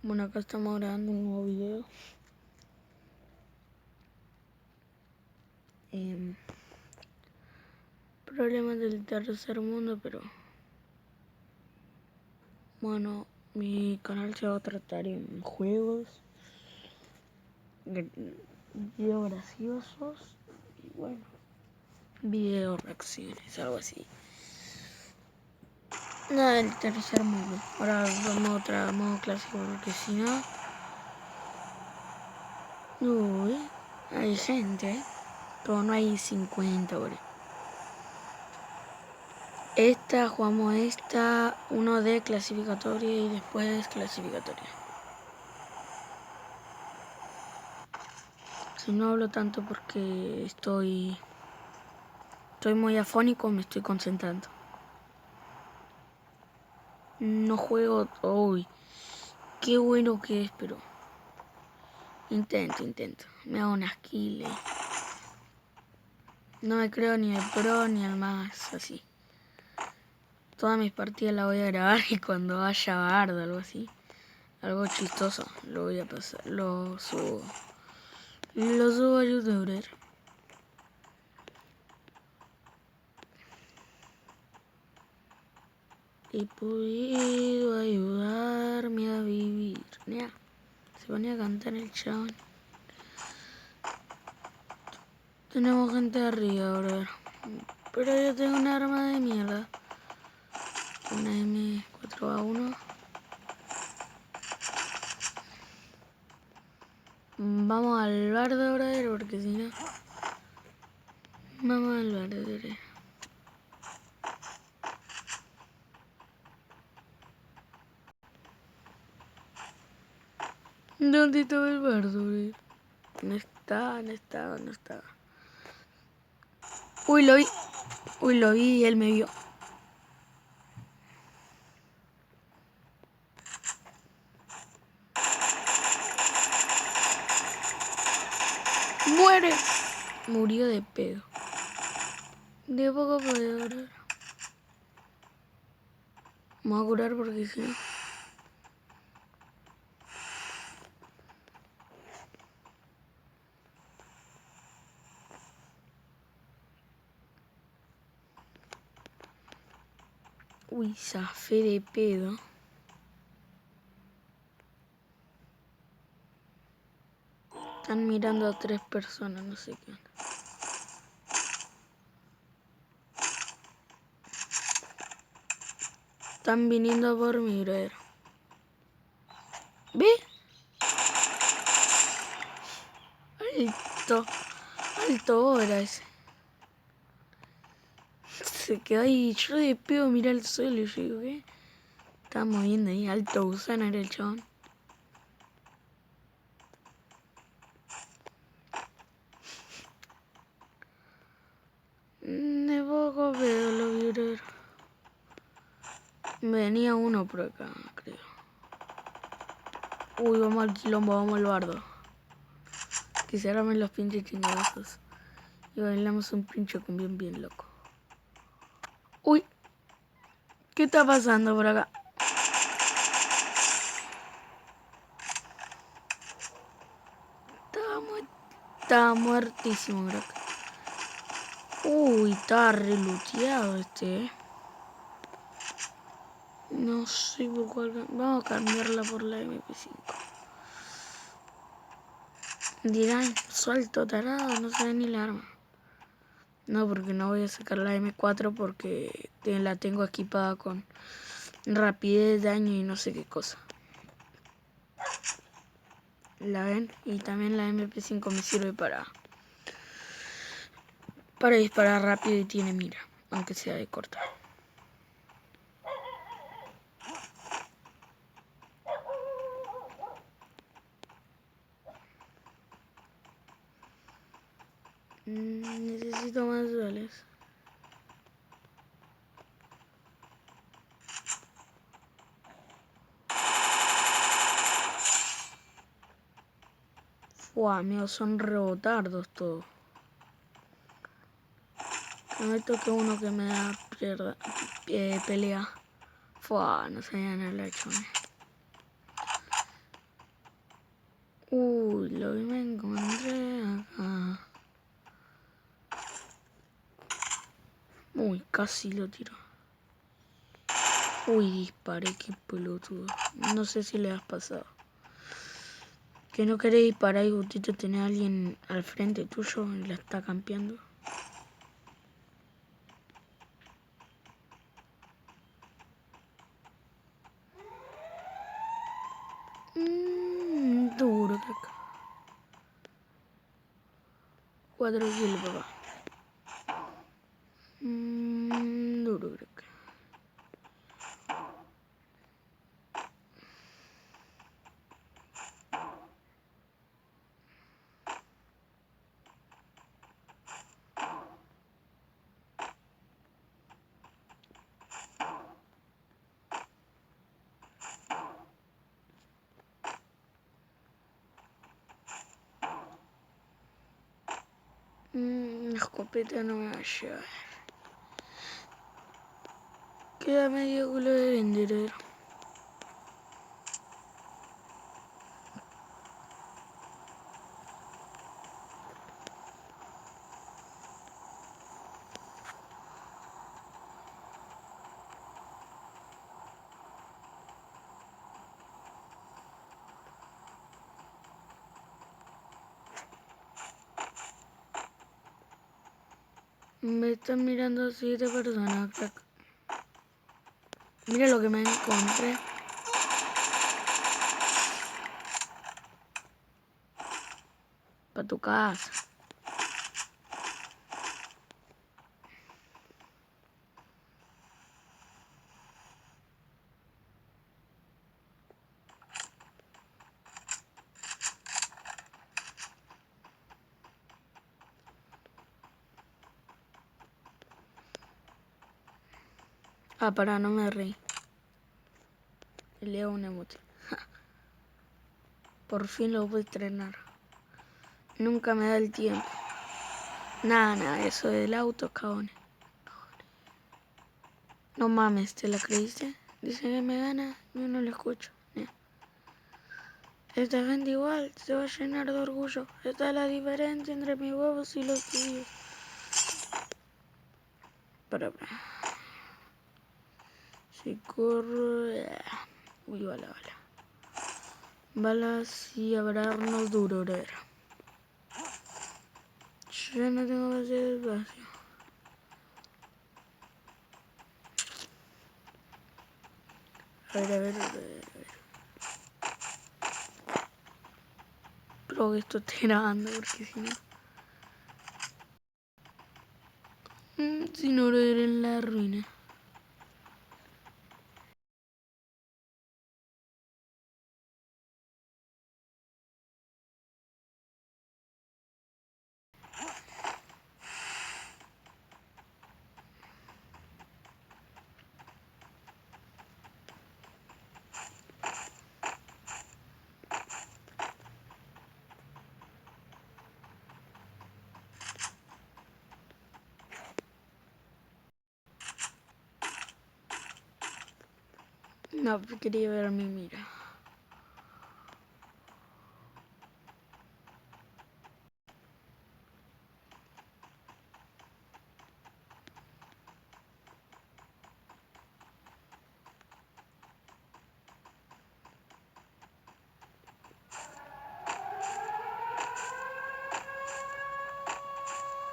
Bueno, acá estamos grabando un nuevo video. Problemas del tercer mundo, pero bueno, mi canal se va a tratar en juegos, videos graciosos y bueno, video reacciones, algo así. Nada del tercer mundo. Ahora vamos a modo clásico porque si no... Uy, hay gente, pero no hay 50 horas. Jugamos uno de clasificatoria y después clasificatoria. Si no hablo tanto porque estoy muy afónico, me estoy concentrando. No juego, uy, qué bueno que es, pero intento. Me hago unas kills. No me creo ni el pro ni el más así. Todas mis partidas las voy a grabar y cuando haya bardo o algo así, algo chistoso, lo voy a pasar, lo subo a YouTube. He podido ayudarme a vivir. Mira, se ponía a cantar el chabón. Tenemos gente arriba, bro. Pero yo tengo un arma de mierda. Una M4A1. Vamos al bardo, brother, porque si no... Vamos al bardo, brother. ¿Dónde estaba el bardo, brother? No está. Uy, lo vi y él me vio. ¡Muere! Murió de pedo. De poco puedo, brother. Me voy a curar porque si no... Uy, zafé de pedo. Están mirando a 3 personas, no sé qué. Están viniendo por mí, brother. ¿Ve? Alto era ese. Se quedó ahí, yo de pedo miré al suelo y yo digo, ¿qué? Estaba moviendo ahí, alto gusano era el chabón. De poco pedo lo vi, brother. Venía uno por acá, creo. Uy, vamos al quilombo, vamos al bardo. Que se armen los pinches chingadazos. Y bailamos un pinche cumbión bien loco. Uy, ¿qué está pasando por acá? Estaba muertísimo, bro. Uy, está reluteado este, No sé por cuál... Vamos a cambiarla por la MP5. Dirán, suelto tarado, no sé ni la arma. No, porque no voy a sacar la M4 porque la tengo equipada con rapidez, daño y no sé qué cosa. ¿La ven? Y también la MP5 me sirve para disparar rápido y tiene mira, aunque sea de corta. Necesito más duales. Fua, amigos, son rebotardos todos. No me toque uno que me da pelea. Fua, no sabían hablar, chavales. Uy, lo que me encontré acá. Uy, casi lo tiro. Uy, disparé, qué pelotudo. No sé si le has pasado. Que no querés disparar y justito tenés a alguien al frente tuyo y la está campeando. Duro, caca. 4 kills, papá. Duro, caca. La escopeta no me va a llevar. Queda medio culo de vendedor. Me están mirando 7 personas, crack. Mira lo que me encontré. Pa' tu casa. Ah, pará, no me reí. Le hago un emote. Por fin lo voy a estrenar. Nunca me da el tiempo. Nada, eso del auto, cabrón. No mames, ¿te la creíste? Dice que me gana, yo no lo escucho. Esta gente igual se va a llenar de orgullo. Esta es la diferencia entre mis huevos y los tuyos. Para. Si corro... Uy, bala. Balas y abrarnos duro, era. Yo no tengo que hacer espacio. A ver. Creo que esto está grabando porque si no... si no, era en la ruina. No, quería ver mi mira.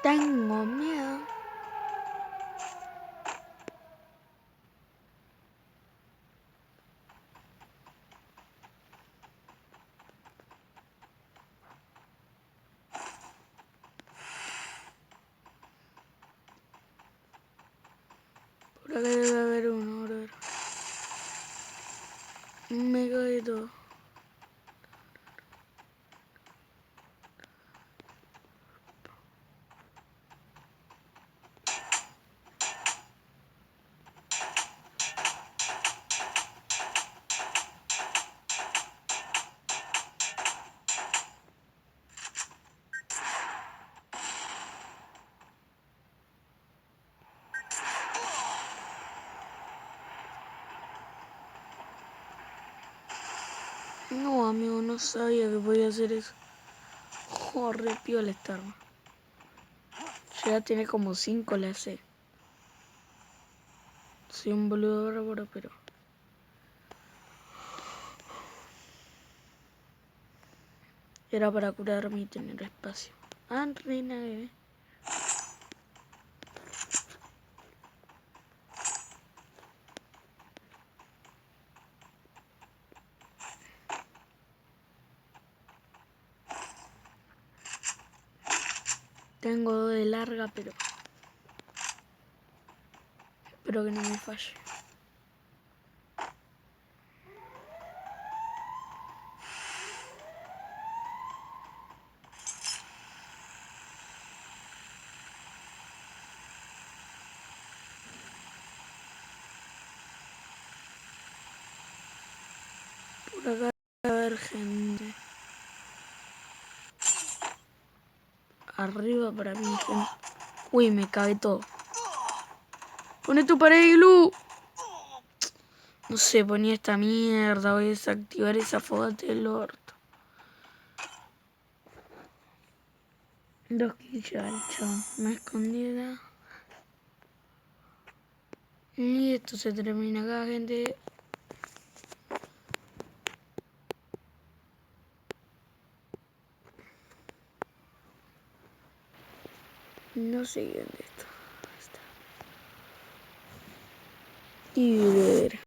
Tengo miedo. Por acá debe haber uno, bro. Me cae todo. No, amigo, no sabía que podía hacer eso. Oh, re piola esta arma. Ya tiene como 5 la C. Soy un boludo bárbaro, pero... Era para curarme y tener espacio. Ah, reina, Tengo 2 de larga, pero... Espero que no me falle. Por acá va a haber gente. Arriba para mí, gente. Uy, me cagué todo. Pone tu pared de glue. No sé, ponía esta mierda. Voy a desactivar esa fogata del orto. 2 kills ya, chao. Una escondida. Y esto se termina acá, gente. No sé dónde está. Y ver.